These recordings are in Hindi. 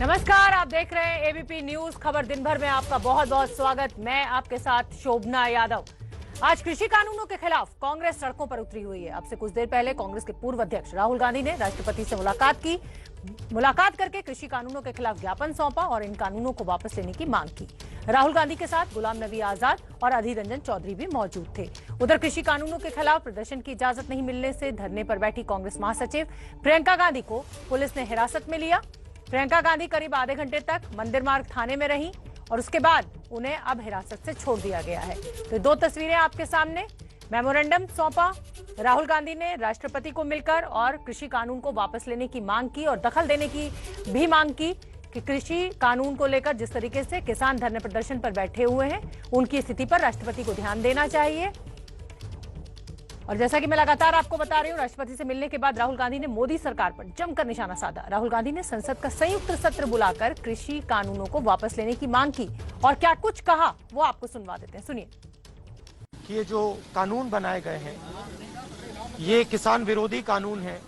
नमस्कार, आप देख रहे हैं एबीपी न्यूज खबर दिन भर में आपका बहुत बहुत स्वागत। मैं आपके साथ शोभना यादव। आज कृषि कानूनों के खिलाफ कांग्रेस सड़कों पर उतरी हुई है। अब से कुछ देर पहले कांग्रेस के पूर्व अध्यक्ष राहुल गांधी ने राष्ट्रपति से मुलाकात करके कृषि कानूनों के खिलाफ ज्ञापन सौंपा और इन कानूनों को वापस लेने की मांग की। राहुल गांधी के साथ गुलाम नबी आजाद और अधीर रंजन चौधरी भी मौजूद थे। उधर कृषि कानूनों के खिलाफ प्रदर्शन की इजाजत नहीं मिलने से धरने पर बैठी कांग्रेस महासचिव प्रियंका गांधी को पुलिस ने हिरासत में लिया। प्रियंका गांधी करीब आधे घंटे तक मंदिर मार्ग थाने में रही और उसके बाद उन्हें अब हिरासत से छोड़ दिया गया है। तो दो तस्वीरें आपके सामने। मेमोरेंडम सौंपा राहुल गांधी ने राष्ट्रपति को मिलकर और कृषि कानून को वापस लेने की मांग की और दखल देने की भी मांग की कि कृषि कानून को लेकर जिस तरीके से किसान धरने प्रदर्शन पर बैठे हुए हैं उनकी स्थिति पर राष्ट्रपति को ध्यान देना चाहिए। और जैसा कि मैं लगातार आपको बता रही हूं, राष्ट्रपति से मिलने के बाद राहुल गांधी ने मोदी सरकार पर जमकर निशाना साधा। राहुल गांधी ने संसद का संयुक्त सत्र बुलाकर कृषि कानूनों को वापस लेने की मांग की और क्या कुछ कहा वो आपको सुनवा देते हैं, सुनिए। ये जो कानून बनाए गए हैं ये किसान विरोधी कानून है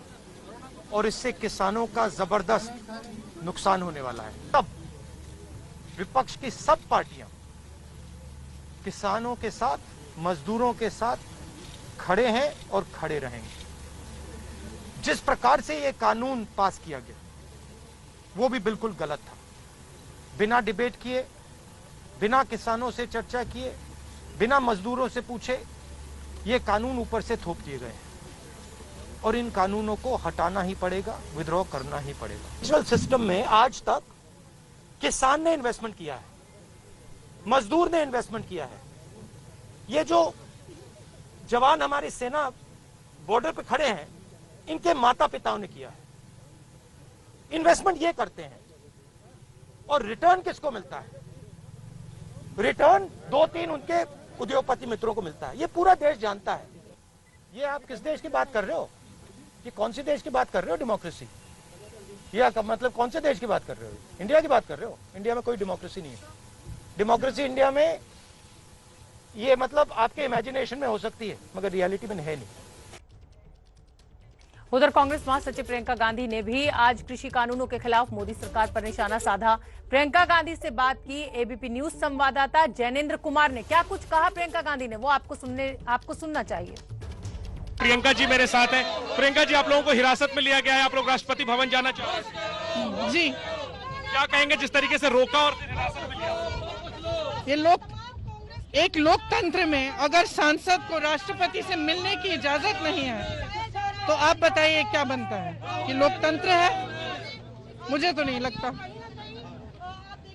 और इससे किसानों का जबरदस्त नुकसान होने वाला है। तब विपक्ष की सब पार्टियां किसानों के साथ, मजदूरों के साथ खड़े हैं और खड़े रहेंगे। जिस प्रकार से ये कानून पास किया गया वो भी बिल्कुल गलत था। बिना डिबेट किए, बिना किसानों से चर्चा किए, बिना मजदूरों से पूछे ये कानून ऊपर से थोप दिए गए हैं और इन कानूनों को हटाना ही पड़ेगा, विद्रॉ करना ही पड़ेगा। नेशनल सिस्टम में आज तक किसान ने इन्वेस्टमेंट किया है, मजदूर ने इन्वेस्टमेंट किया है। ये जो जवान हमारी सेना बॉर्डर पे खड़े हैं इनके माता पिताओं ने किया है। इन्वेस्टमेंट ये करते हैं और रिटर्न किसको मिलता है? रिटर्न 2-3 उनके उद्योगपति मित्रों को मिलता है। ये पूरा देश जानता है। ये आप किस देश की बात कर रहे हो? ये कौन सी देश की बात कर रहे हो? डेमोक्रेसी? ये मतलब कौन से देश की बात कर रहे हो? इंडिया की बात कर रहे हो? इंडिया में कोई डेमोक्रेसी नहीं है। डेमोक्रेसी इंडिया में ये मतलब आपके इमेजिनेशन में हो सकती है मगर रियलिटी में है नहीं। उधर कांग्रेस महासचिव प्रियंका गांधी ने भी आज कृषि कानूनों के खिलाफ मोदी सरकार पर निशाना साधा। प्रियंका गांधी से बात की एबीपी न्यूज संवाददाता जैनेन्द्र कुमार ने। क्या कुछ कहा प्रियंका गांधी ने वो आपको सुनना चाहिए। प्रियंका जी मेरे साथ है। प्रियंका जी, आप लोगों को हिरासत में लिया गया है, आप लोग राष्ट्रपति भवन जाना चाहते हैं जी। क्या कहेंगे जिस तरीके से रोका और हिरासत में लिया? ये एक लोकतंत्र में अगर सांसद को राष्ट्रपति से मिलने की इजाजत नहीं है तो आप बताइए क्या बनता है? कि लोकतंत्र है? मुझे तो नहीं लगता।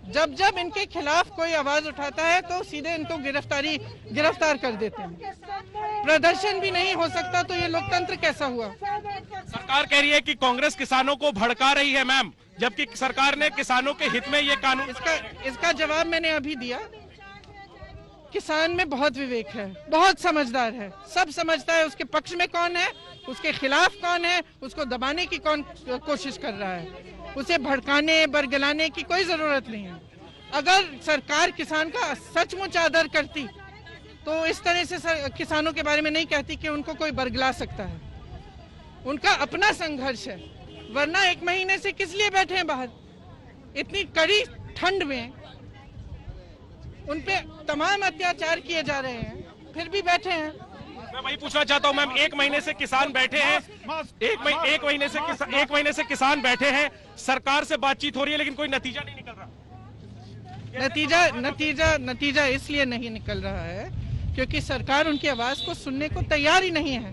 जब इनके खिलाफ कोई आवाज उठाता है तो सीधे इनको गिरफ्तार कर देते हैं। प्रदर्शन भी नहीं हो सकता तो ये लोकतंत्र कैसा हुआ? सरकार कह रही है कि कांग्रेस किसानों को भड़का रही है मैम, जबकि सरकार ने किसानों के हित में ये कानून इसका जवाब मैंने अभी दिया। किसान में बहुत विवेक है, बहुत समझदार है, सब समझता है उसके पक्ष में कौन है, उसके खिलाफ कौन है, उसको दबाने की कौन कोशिश कर रहा है। उसे भड़काने बरगलाने की कोई जरूरत नहीं है। अगर सरकार किसान का सचमुच आदर करती तो इस तरह से किसानों के बारे में नहीं कहती कि उनको कोई बरगला सकता है। उनका अपना संघर्ष है, वरना 1 महीने से किस लिए बैठे हैं बाहर? इतनी कड़ी ठंड में उन पे तमाम अत्याचार किए जा रहे हैं, फिर भी बैठे हैं। मैं वही पूछना चाहता हूं मैम, 1 महीने से किसान बैठे हैं, एक महीने से किसान बैठे हैं, सरकार से बातचीत हो रही है लेकिन कोई नतीजा नहीं निकल रहा। नतीजा इसलिए नहीं निकल रहा है क्योंकि सरकार उनकी आवाज को सुनने को तैयार ही नहीं है।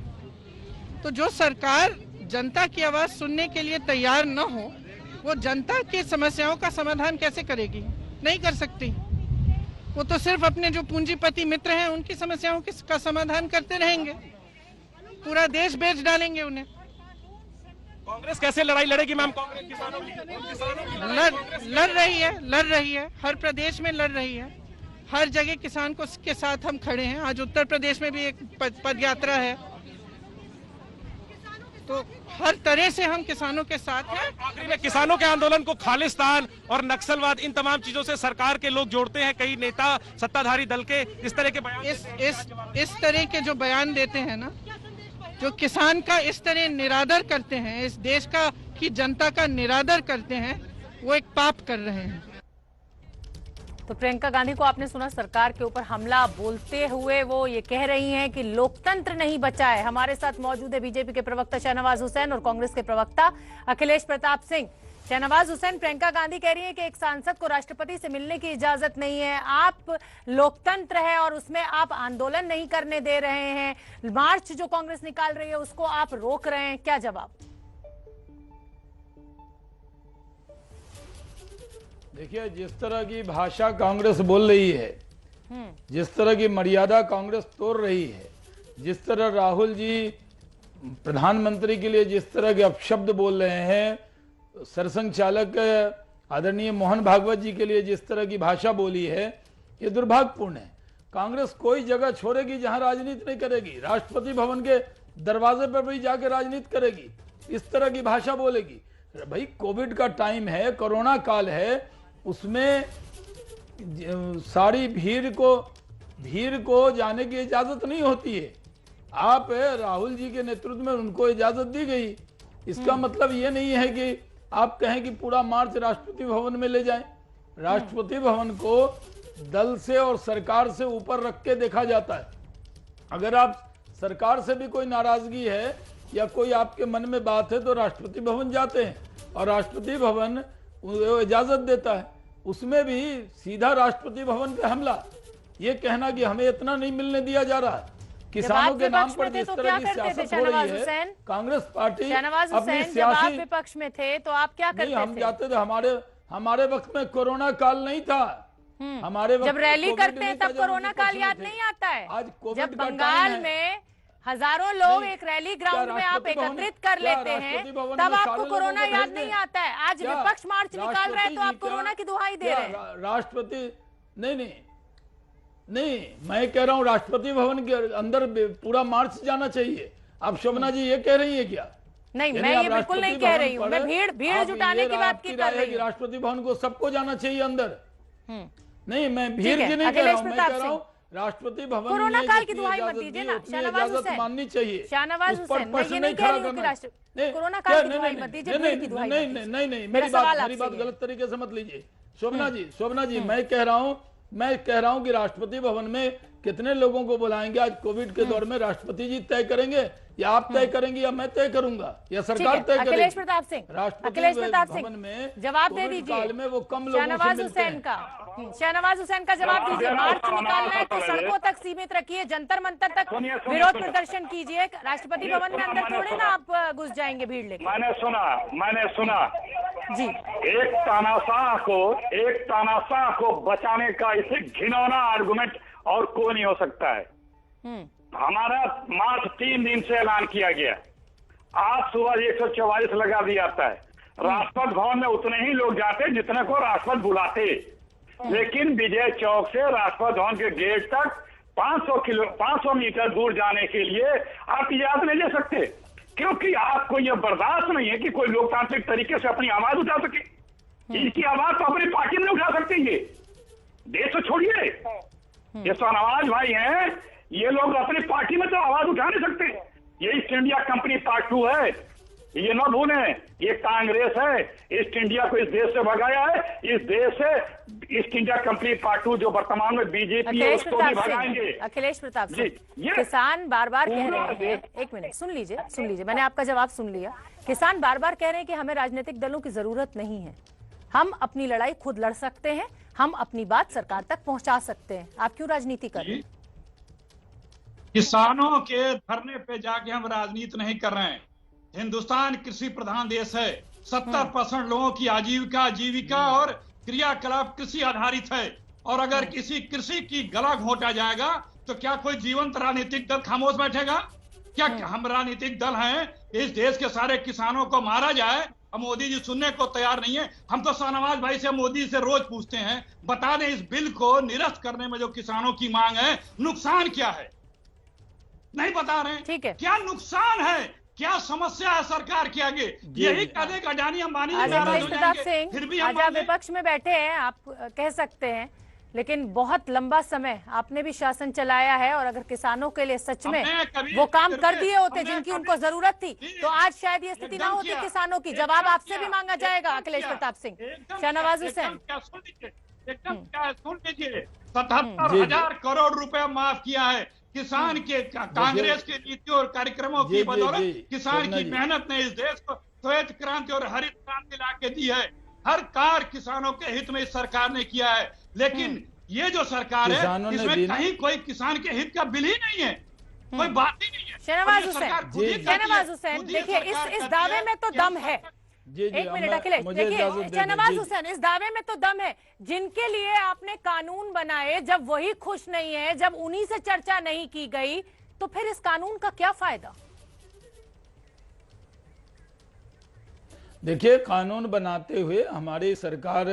तो जो सरकार जनता की आवाज सुनने के लिए तैयार न हो वो जनता की समस्याओं का समाधान कैसे करेगी? नहीं कर सकती। वो तो सिर्फ अपने जो पूंजीपति मित्र हैं उनकी समस्याओं का समाधान करते रहेंगे, पूरा देश बेच डालेंगे उन्हें। कांग्रेस कैसे लड़ाई लड़ेगी मैम? कांग्रेस किसानों की लड़ रही है, हर प्रदेश में लड़ रही है, हर जगह किसान के साथ हम खड़े हैं। आज उत्तर प्रदेश में भी एक पद यात्रा है, तो हर तरह से हम किसानों के साथ हैं। आखिरी में किसानों के आंदोलन को खालिस्तान और नक्सलवाद इन तमाम चीजों से सरकार के लोग जोड़ते हैं। कई नेता सत्ताधारी दल के इस तरह के बयान इस तरह के जो बयान देते हैं ना, जो किसान का इस तरह निरादर करते हैं, इस देश की जनता का निरादर करते हैं, वो एक पाप कर रहे हैं। तो प्रियंका गांधी को आपने सुना, सरकार के ऊपर हमला बोलते हुए वो ये कह रही हैं कि लोकतंत्र नहीं बचा है। हमारे साथ मौजूद है बीजेपी के प्रवक्ता शाहनवाज हुसैन और कांग्रेस के प्रवक्ता अखिलेश प्रताप सिंह। शाहनवाज हुसैन, प्रियंका गांधी कह रही है कि एक सांसद को राष्ट्रपति से मिलने की इजाजत नहीं है। आप लोकतंत्र है और उसमें आप आंदोलन नहीं करने दे रहे हैं, मार्च जो कांग्रेस निकाल रही है उसको आप रोक रहे हैं, क्या जवाब? देखिए, जिस तरह की भाषा कांग्रेस बोल रही है, जिस तरह की मर्यादा कांग्रेस तोड़ रही है, जिस तरह राहुल जी प्रधानमंत्री के लिए जिस तरह के अपशब्द बोल रहे हैं, सरसंघ चालक आदरणीय मोहन भागवत जी के लिए जिस तरह की भाषा बोली है, ये दुर्भाग्यपूर्ण है। कांग्रेस कोई जगह छोड़ेगी जहां राजनीति नहीं करेगी। राष्ट्रपति भवन के दरवाजे पर भी जाके राजनीति करेगी, इस तरह की भाषा बोलेगी। भाई, कोविड का टाइम है, कोरोना काल है, उसमें सारी भीड़ को जाने की इजाजत नहीं होती है। आप राहुल जी के नेतृत्व में उनको इजाजत दी गई, इसका मतलब ये नहीं है कि आप कहें कि पूरा मार्च राष्ट्रपति भवन में ले जाएं। राष्ट्रपति भवन को दल से और सरकार से ऊपर रख के देखा जाता है। अगर आप सरकार से भी कोई नाराजगी है या कोई आपके मन में बात है तो राष्ट्रपति भवन जाते हैं और राष्ट्रपति भवन इजाजत देता है। उसमें भी सीधा राष्ट्रपति भवन पे हमला, ये कहना कि हमें इतना नहीं मिलने दिया जा रहा है। किसानों के नाम पर जिस तरह की सियासत हो रही है, कांग्रेस पार्टी अपनी सियासी विपक्ष में थे तो आप क्या करते थे? हम जाते थे, हमारे वक्त में कोरोना काल नहीं था। हमारे वक्त जब रैली करते हैं तब कोरोना काल याद नहीं आता है? आज जब बंगाल में हजारों लोग एक रैली ग्राउंड में आप एकत्रित कर लेते हैं तब आपको कोरोना याद नहीं आता है। आज विपक्ष मार्च निकाल रहे हैं तो आप कोरोना की दुहाई दे रहे हैं। राष्ट्रपति नहीं, मैं कह रहा हूँ राष्ट्रपति भवन के अंदर पूरा मार्च जाना चाहिए। आप शोभना जी ये कह रही है क्या? नहीं, मैं ये बिल्कुल नहीं कह रही हूँ। मैं भीड़ जुटाने की बात की कर रही हूँ। राष्ट्रपति भवन को सबको जाना चाहिए अंदर। नहीं, मैं भीड़ की नहीं कह रहा हूँ, मैं कह रहा हूँ राष्ट्रपति भवन कोरोना काल की दुहाई मत दीजिए ना शाहनवाज हुसैन, माननी चाहिए। शाहनवाज हुसैन, मैं ये नहीं कह रही हूँ कि राष्ट्र कोरोना काल की दुहाई मत दीजिए, भीड़ की दुहाई मत दीजिए। नहीं, मेरी बात गलत तरीके से मत लीजिए। शोभना जी, मैं कह रहा हूँ कि राष्ट्रपति भवन में कितने लोगों को बुलाएंगे आज कोविड के दौर में, राष्ट्रपति जी तय करेंगे या आप तय करेंगे या मैं तय करूंगा या सरकार तय करेगी? अखिलेश प्रताप सिंह, राष्ट्रपति भवन में जवाब दे दीजिए में वो कम लोगों शाहनवाज हुसैन का। शाहनवाज हुसैन का जवाब दीजिए। मार्च निकालना है तो सड़कों तक सीमित रखिए, जंतर मंतर तक विरोध प्रदर्शन कीजिए। राष्ट्रपति भवन में अंदर थोड़े ना आप घुस जाएंगे भीड़ लेकर। मैंने सुना जी, एक तानाशाह को बचाने का इसे घिनौना आर्गुमेंट और कोई नहीं हो सकता है। हमारा मार्च 3 दिन से ऐलान किया गया, आज सुबह 144 लगा दिया जाता है। राष्ट्रपति भवन में उतने ही लोग जाते जितने को राष्ट्रपति बुलाते, लेकिन विजय चौक से राष्ट्रपति भवन के गेट तक 500 मीटर दूर जाने के लिए आप इजाजत नहीं ले सकते, क्योंकि आपको यह बर्दाश्त नहीं है कि कोई लोकतांत्रिक तरीके से अपनी आवाज उठा सके। इनकी आवाज तो अपनी पार्टी में उठा सकते, ये देश तो छोड़िए, ये शाहनवाज भाई हैं, ये लोग अपनी पार्टी में तो आवाज उठा नहीं सकते। ये ईस्ट इंडिया कंपनी पार्ट 2 है, ये न भूलें, ये कांग्रेस है, ईस्ट इंडिया को इस देश से भगाया है। इस देश से ईस्ट इंडिया कंपनी पार्ट 2 जो वर्तमान में बीजेपी है उसको भी भगाएंगे। अखिलेश प्रताप सिंह, किसान बार बार कह रहे हैं, एक मिनट सुन लीजिए, मैंने आपका जवाब सुन लिया। किसान बार बार कह रहे हैं कि हमें राजनीतिक दलों की जरूरत नहीं है, हम अपनी लड़ाई खुद लड़ सकते हैं, हम अपनी बात सरकार तक पहुंचा सकते हैं। आप क्यों राजनीति कर रहे हैं? किसानों के धरने पे जाके हम राजनीति नहीं कर रहे हैं। हिंदुस्तान कृषि प्रधान देश है, 70% लोगों की आजीविका और क्रियाकलाप कृषि आधारित है। और अगर किसी कृषि की गला घोंटा जाएगा तो क्या कोई जीवंत राजनीतिक दल खामोश बैठेगा? क्या हम राजनीतिक दल हैं? इस देश के सारे किसानों को मारा जाए, अब मोदी जी सुनने को तैयार नहीं है। हम तो शाहनवाज भाई से, मोदी से रोज पूछते हैं, बता दें इस बिल को निरस्त करने में जो किसानों की मांग है, नुकसान क्या है? नहीं बता रहे। ठीक है, क्या नुकसान है, क्या समस्या है सरकार के आगे? यही कहे अडानी अंबानी फिर भी हम विपक्ष में बैठे हैं, आप कह सकते हैं लेकिन बहुत लंबा समय आपने भी शासन चलाया है, और अगर किसानों के लिए सच में वो काम कर दिए होते जिनकी उनको जरूरत थी, तो आज शायद ये स्थिति ना होती किसानों की। जवाब आपसे भी मांगा जाएगा अखिलेश प्रताप सिंह। शाहनवाज हुसैन, एकदम क्या सुन लीजिए, 77,000 करोड़ रुपए माफ किया है किसान के कांग्रेस की नीतियों और कार्यक्रमों की बदौलत। किसान की मेहनत ने इस देश को श्वेत क्रांति और हरित क्रांति ला के दी है। हर कार्य किसानों के हित में इस सरकार ने किया है, लेकिन ये जो सरकार है इसमें कहीं कोई किसान के हित का बिल ही नहीं है, कोई बात ही नहीं है। शाहनवाज हुसैन, देखिए इस दावे में तो दम है। एक मिनट अखिलेश, देखिए शाहनवाज हुसैन, इस दावे में तो दम है। जिनके लिए आपने कानून बनाए, जब वही खुश नहीं है, जब उन्हीं से चर्चा नहीं की गई, तो फिर इस कानून का क्या फायदा? देखिए, कानून बनाते हुए हमारी सरकार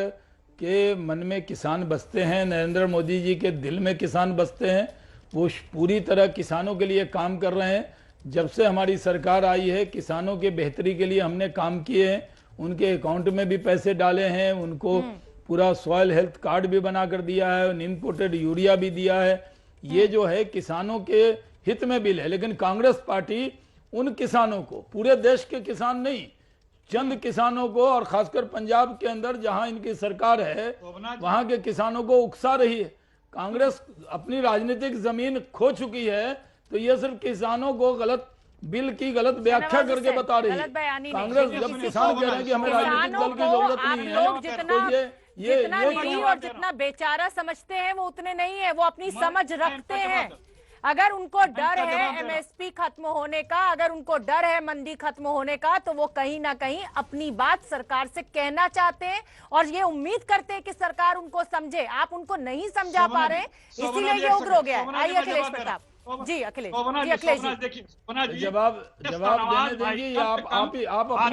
के मन में किसान बसते हैं, नरेंद्र मोदी जी के दिल में किसान बसते हैं। वो पूरी तरह किसानों के लिए काम कर रहे हैं। जब से हमारी सरकार आई है, किसानों के बेहतरी के लिए हमने काम किए हैं। उनके अकाउंट में भी पैसे डाले हैं, उनको पूरा सॉइल हेल्थ कार्ड भी बना कर दिया है, इम्पोर्टेड यूरिया भी दिया है। ये जो है किसानों के हित में बिल है। लेकिन कांग्रेस पार्टी उन किसानों को, पूरे देश के किसान नहीं, चंद किसानों को, और खासकर पंजाब के अंदर जहां इनकी सरकार है वहां के किसानों को उकसा रही है। कांग्रेस अपनी राजनीतिक जमीन खो चुकी है, तो ये सिर्फ किसानों को गलत बिल की गलत व्याख्या करके बता रही है। कांग्रेस जब किसान कह रहे हैं कि हमें राजनीतिक दल की जरूरत नहीं है, तो जितना निरीह और जितना बेचारा समझते हैं वो उतने नहीं है, वो अपनी समझ रखते हैं। अगर उनको डर है एमएसपी खत्म होने का, अगर उनको डर है मंदी खत्म होने का, तो वो कहीं ना कहीं अपनी बात सरकार से कहना चाहते हैं और ये उम्मीद करते हैं कि सरकार उनको समझे। आप उनको नहीं समझा पा रहे, इसीलिए ये उग्र हो गया है। आइए अखिलेश प्रताप जी, अखिलेश जी, जवाब देने देंगे या आप अपनी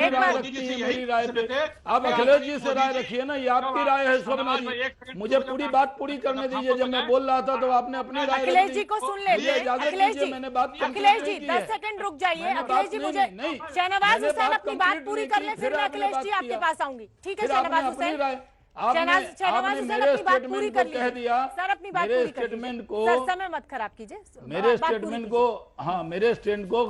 राय रखती हैं मेरी राय पे? आप अखिलेश जी से राय रखिए ना, ये आपकी राय है शोभना जी। मुझे पूरी बात पूरी करने दीजिए। जब मैं बोल रहा था तो आपने अपनी राय अखिलेश जी को सुन ले। अखिलेश जी, मैंने बात, अखिलेश जी 10 सेकंड रुक जाइए। अखिलेश जी मुझे, शाहनवाज हुसैन अपनी बात पूरी कर ले, फिर मैं अखिलेश जी आपके पास आऊंगी। ठीक है शाहनवाज हुसैन, आपने मेरे स्टेटमेंट को कह दिया। सर अपनी बात पूरी स्टेटमेंट को, सर समय मत खराब कीजिए। मेरे स्टेटमेंट को, हाँ मेरे स्टेटमेंट को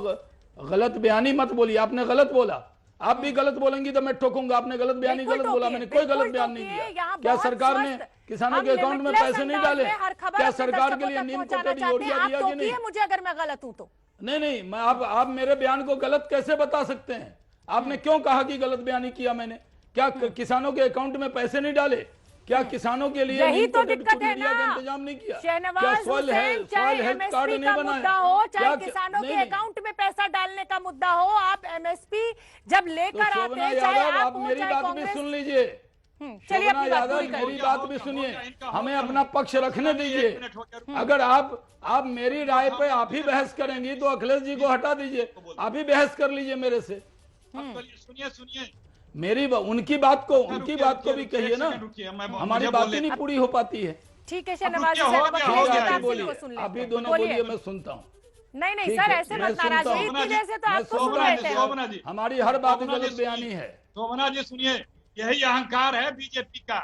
गलत बयानी मत बोलिए। आपने गलत बोला, आप भी गलत बोलेंगी तो मैं ठोकूंगा। आपने गलत बयानी गलत बोला, मैंने कोई गलत बयान नहीं दिया। क्या सरकार ने किसानों के अकाउंट में पैसे नहीं डाले? क्या सरकार के लिए नीम कोटेड यूरिया दिया कि नहीं? मुझे अगर मैं गलत हूं तो नहीं, मैं आप मेरे बयान को गलत कैसे बता सकते हैं? आपने क्यों कहा कि गलत बयानी किया मैंने? क्या किसानों के अकाउंट में पैसे नहीं डाले? क्या किसानों के लिए यही तो दिक्कत है ना, इंतजाम नहीं किया? शाहनवाज हुसैन, चाहे एमएसपी का मुद्दा हो, चाहे किसानों के अकाउंट में पैसा डालने का मुद्दा हो, आप एमएसपी जब लेकर आते हैं, चाहे आप मेरी बात भी सुन लीजिए। चलिए अपनी बात पूरी करिए, मेरी बात भी सुनिए, हमें अपना पक्ष रखने दीजिए। अगर आप मेरी राय पे आप ही बहस करेंगी तो अखिलेश जी को हटा दीजिए, आप ही बहस कर लीजिए मेरे से। सुनिए मेरी उनकी बात को भी कहिए ना, हमारी बात ही नहीं पूरी हो पाती है। ठीक है शाहनवाज हुसैन, बोलिए, आप भी दोनों बोलिए, मैं सुनता हूँ। नहीं सर, ऐसे मत नाराजगी की वजह से तो आपको सुन रहे थे। हमारी हर बात गलत बयानी है। शोभना जी सुनिए, यही अहंकार है बीजेपी का,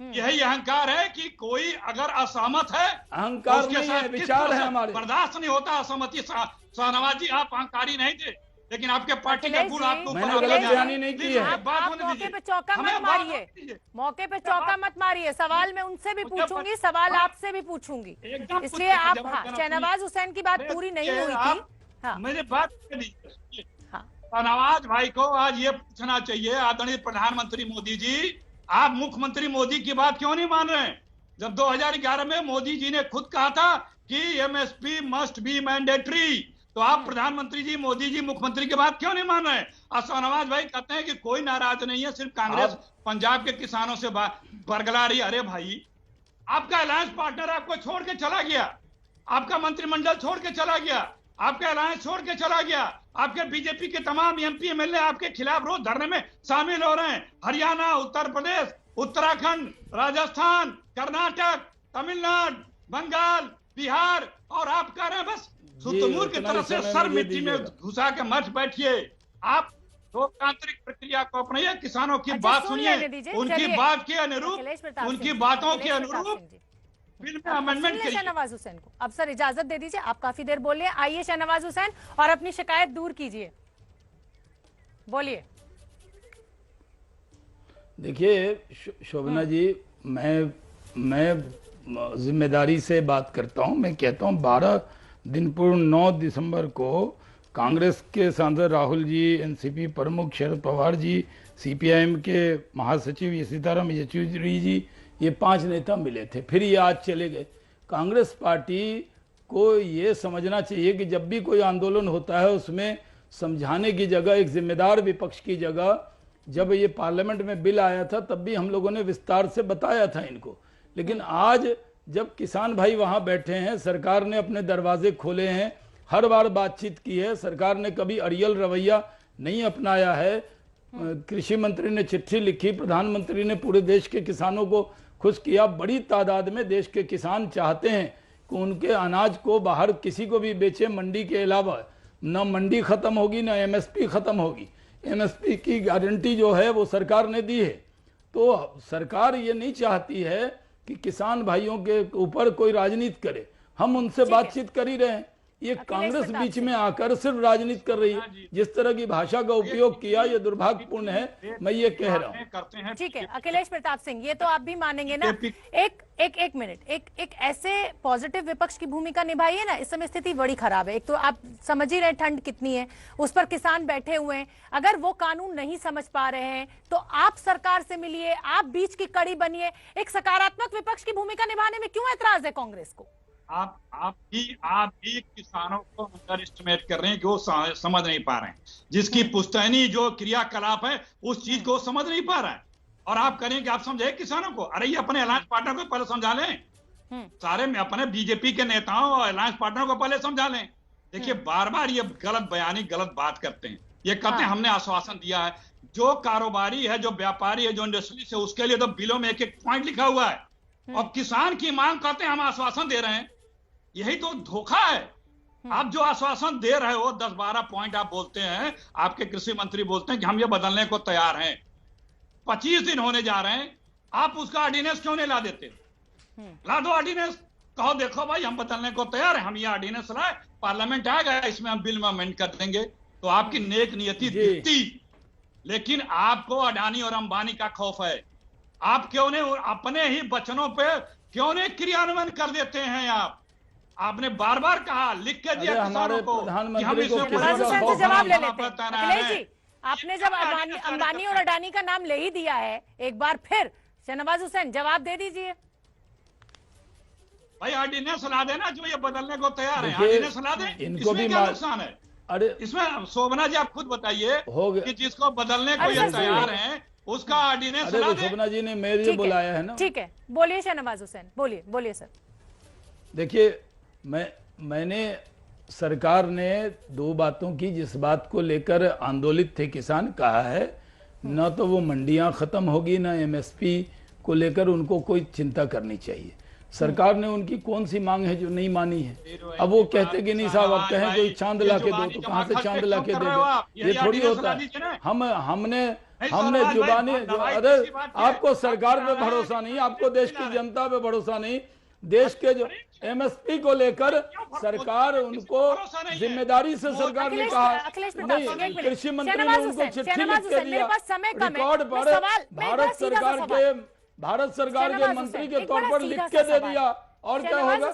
यही अहंकार है कि कोई अगर असहमत है, अहंकार नहीं है, विचार है हमारे। बर्दाश्त नहीं होता असहमति। शाहनवाज जी आप अहंकारी नहीं थे, लेकिन आपके पार्टी का गुण आपको मैंने गलत बयानी नहीं की है। आप मौके पे चौका मत मारिए, मौके पे चौका मत मारिए। सवाल मैं उनसे भी पूछूंगी, सवाल आपसे भी पूछूंगी, इसलिए आप, हाँ शाहनवाज हुसैन की बात पूरी नहीं हुई थी। हाँ मेरी बात शाहनवाज भाई को आज ये पूछना चाहिए, आदरणीय प्रधानमंत्री मोदी जी, आप मुख्यमंत्री मोदी की बात क्यों नहीं मान रहे हैं? जब 2011 में मोदी जी ने खुद कहा था कि एमएसपी मस्ट बी मैंडेटरी, तो आप प्रधानमंत्री जी, मोदी जी मुख्यमंत्री की बात क्यों नहीं मान रहे हैं? और शाहनवाज भाई कहते हैं कि कोई नाराज नहीं है, सिर्फ कांग्रेस पंजाब के किसानों से बरगला रही। अरे भाई, आपका अलायंस पार्टनर आपको छोड़ के चला गया, आपका मंत्रिमंडल छोड़ के चला गया, आपका अलायंस छोड़ के चला गया, आपके बीजेपी के तमाम एमपी एमएलए आपके खिलाफ रोज धरने में शामिल हो रहे हैं। हरियाणा, उत्तर प्रदेश, उत्तराखंड, राजस्थान, कर्नाटक, तमिलनाडु, बंगाल, बिहार, और आप कह रहे हैं बस सुतमूर की तरफ से सर मिट्टी में घुसा के मत बैठिए। आप लोकतांत्रिक प्रक्रिया को अपनाइए, किसानों की बात सुनिए, उनकी बात के अनुरूप, उनकी बातों के अनुरूप बिल में अमेंडमेंट करिए। शहनवाज हुसैन को अब सर इजाजत दे दीजिए, आप काफी देर बोले। आइए शहनवाज हुसैन और अपनी शिकायत दूर कीजिए, बोलिए। देखिए शोभना जी, मैं जिम्मेदारी से बात करता हूं। मैं कहता हूं 12 दिन पूर्व 9 दिसंबर को कांग्रेस के सांसद राहुल जी, एनसीपी प्रमुख शरद पवार जी, सीपीआईएम के महासचिव सीताराम येचुरी जी, ये 5 नेता मिले थे, फिर ये आज चले गए। कांग्रेस पार्टी को ये समझना चाहिए कि जब भी कोई आंदोलन होता है उसमें समझाने की जगह, एक जिम्मेदार विपक्ष की जगह, जब ये पार्लियामेंट में बिल आया था तब भी हम लोगों ने विस्तार से बताया था इनको। लेकिन आज जब किसान भाई वहां बैठे हैं, सरकार ने अपने दरवाजे खोले हैं, हर बार बातचीत की है, सरकार ने कभी अड़ियल रवैया नहीं अपनाया है। कृषि मंत्री ने चिट्ठी लिखी, प्रधानमंत्री ने पूरे देश के किसानों को खुश किया। बड़ी तादाद में देश के किसान चाहते हैं कि उनके अनाज को बाहर किसी को भी बेचे, मंडी के अलावा। न मंडी खत्म होगी, न एमएसपी खत्म होगी। एमएसपी की गारंटी जो है वो सरकार ने दी है। तो सरकार ये नहीं चाहती है कि किसान भाइयों के ऊपर कोई राजनीति करे। हम उनसे बातचीत कर ही रहे हैं। ये कांग्रेस बीच में आकर सिर्फ राजनीति कर रही है। जिस तरह की भाषा का उपयोग किया, ये दुर्भाग्यपूर्ण है, मैं ये कह रहा हूँ। ठीक है अखिलेश प्रताप सिंह, ये तो आप भी मानेंगे ना। एक मिनट, एक ऐसे पॉजिटिव विपक्ष की भूमिका निभाइए ना। इस समय स्थिति बड़ी खराब है। एक तो आप समझ ही रहे ठंड कितनी है, उस पर किसान बैठे हुए हैं। अगर वो कानून नहीं समझ पा रहे हैं तो आप सरकार से मिलिए, आप बीच की कड़ी बनिए। एक सकारात्मक विपक्ष की भूमिका निभाने में क्यों ऐतराज है कांग्रेस को? आप भी किसानों को अंडर एस्टिमेट कर रहे हैं कि वो समझ नहीं पा रहे हैं। जिसकी पुश्तैनी जो क्रियाकलाप है उस चीज को समझ नहीं पा रहा है। और आप करें कि आप समझे किसानों को? अरे ये अपने अलायंस पार्टनर को पहले समझा लें। सारे में अपने बीजेपी के नेताओं और अलायंस पार्टनर को पहले समझा लें। देखिए बार बार ये गलत बयानी, गलत बात करते हैं। ये कहते हैं हमने आश्वासन दिया है। जो कारोबारी है, जो व्यापारी है, जो इंडस्ट्री है, उसके लिए तो बिलों में एक एक पॉइंट लिखा हुआ है। और किसान की मांग करते हैं हम आश्वासन दे रहे हैं। यही तो धोखा है। आप जो आश्वासन दे रहे हो 10-12 पॉइंट आप बोलते हैं, आपके कृषि मंत्री बोलते हैं कि हम ये बदलने को तैयार हैं। 25 दिन होने जा रहे हैं, आप उसका ऑर्डिनेंस क्यों नहीं ला देते? ला दो ऑर्डिनेंस, कहो देखो भाई हम बदलने को तैयार हैं, हम ये ऑर्डिनेंस लाए, पार्लियामेंट आएगा, इसमें हम बिल में अमेंड कर देंगे। तो आपकी नेक नियति दिखती, लेकिन आपको अडानी और अंबानी का खौफ है। आप क्यों नहीं अपने ही वचनों पे क्यों नहीं क्रियान्वयन कर देते हैं? आपने बार बार कहा, लिख के दिया किसानों को कि हम इसमें जवाब ले लेते हैं। अखिलेश जी, आपने जब अंबानी और अडानी का नाम ले ही दिया है, एक बार फिर शहनवाज हुसैन जवाब दे दीजिए। भाई ऑर्डिनेंस ला देना, जो ये बदलने को तैयार है, ऑर्डिनेंस ला दें। इसमें क्या नुकसान है? अरे इसमें शोभना जी आप खुद बताइए कि जिसको बदलने को ये तैयार है उसका ऑर्डिनेंस ला दें। शोभना जी ने मेरे बुलाया है ना। ठीक है, बोलिए शहनवाज हुसैन, बोलिए सर। देखिए मैंने सरकार ने 2 बातों की जिस बात को लेकर आंदोलित थे किसान, कहा है न तो वो मंडियां खत्म होगी, न एमएसपी को लेकर उनको कोई चिंता करनी चाहिए। सरकार ने उनकी कौन सी मांग है जो नहीं मानी है? अब वो कहते कि नहीं साहब, अब कहें कोई चांद ला के दो, तो कहां से चांद ला के दे दो? ये थोड़ी होता है। हमने जुबानी, अरे आपको सरकार पे भरोसा नहीं, आपको देश की जनता पे भरोसा नहीं। देश के जो एमएसपी को लेकर सरकार उनको जिम्मेदारी से सरकार ने कहा नहीं, कृषि मंत्री ने उनको चिट्ठी लिख के दिया रिकॉर्ड पर, भारत सरकार के मंत्री के तौर पर लिख के दे दिया। और क्या होगा?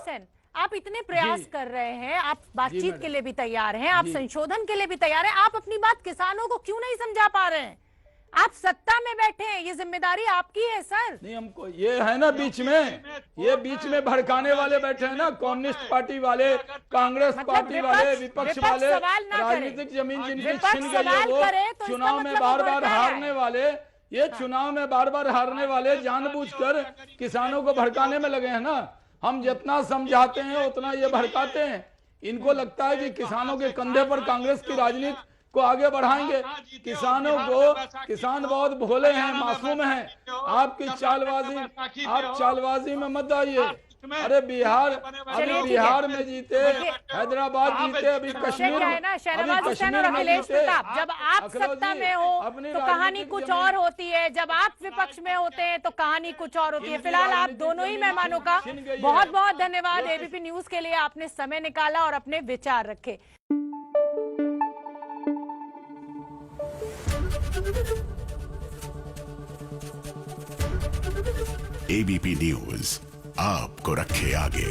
आप इतने प्रयास कर रहे हैं, आप बातचीत के लिए भी तैयार हैं, आप संशोधन के लिए भी तैयार हैं, आप अपनी बात किसानों को क्यों नहीं समझा पा रहे हैं? आप सत्ता में बैठे हैं, ये जिम्मेदारी आपकी है सर। नहीं, हमको ये है ना बीच में, ये बीच में भड़काने वाले बैठे हैं ना, कम्युनिस्ट पार्टी वाले, कांग्रेस पार्टी वाले, विपक्ष वाले, राजनीतिक जमीन जिनकी छिन गई है, वो चुनाव में बार बार हारने वाले, ये चुनाव में बार बार हारने वाले जानबूझकर किसानों को भड़काने में लगे हैं ना। हम जितना समझाते हैं उतना ये भड़काते हैं। इनको लगता है कि किसानों के कंधे पर कांग्रेस की राजनीति को आगे बढ़ाएंगे। किसानों को, किसान बहुत भोले हैं, मासूम हैं। आपकी चालबाजी, आप चालबाजी में मत आइए। अरे बिहार, चलिए, अभी ठीक बिहार है। में जीते, देखिए, हैदराबाद जीते, अभी क्या कश्मीर है ना, शहनवाज अभी हुसैन और कश्मीर में अखिलेश जीते। प्रताप, जब आप अखिलेश सत्ता जी, में हो अपनी तो कहानी राजनीतिक कुछ जमीन- और होती है, जब आप विपक्ष में होते हैं तो कहानी कुछ और होती है। इनकी फिलहाल आप राजनीतिक दोनों ही जमीन मेहमानों का छिन गई है। बहुत बहुत धन्यवाद एबीपी न्यूज के लिए, आपने समय निकाला और अपने विचार रखे। एबीपी न्यूज आपको रखे आगे।